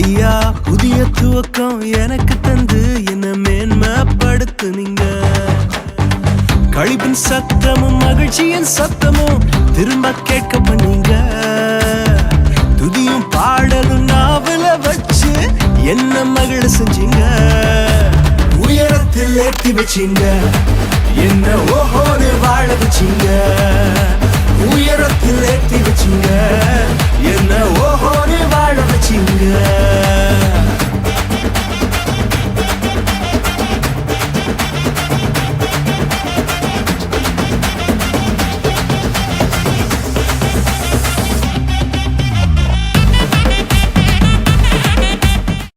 ஐயா புதிய துவக்கம் எனக்கு தந்து என்ன மேன்மைப்படுத்துனீங்க. கழிப்பின் சத்தமும் மகிழ்ச்சியின் சத்தமும் திரும்ப கேட்க பண்ணீங்க. துதியும் பாடலும் நாவல வச்சு என்ன மகிழ செஞ்சீங்க. உயரத்தில் ஏற்றி வச்சீங்க, என்ன ஓஹோன்னு வாழ வச்சீங்க. உயரத்தில் ஏற்றி வச்சீங்க, என்ன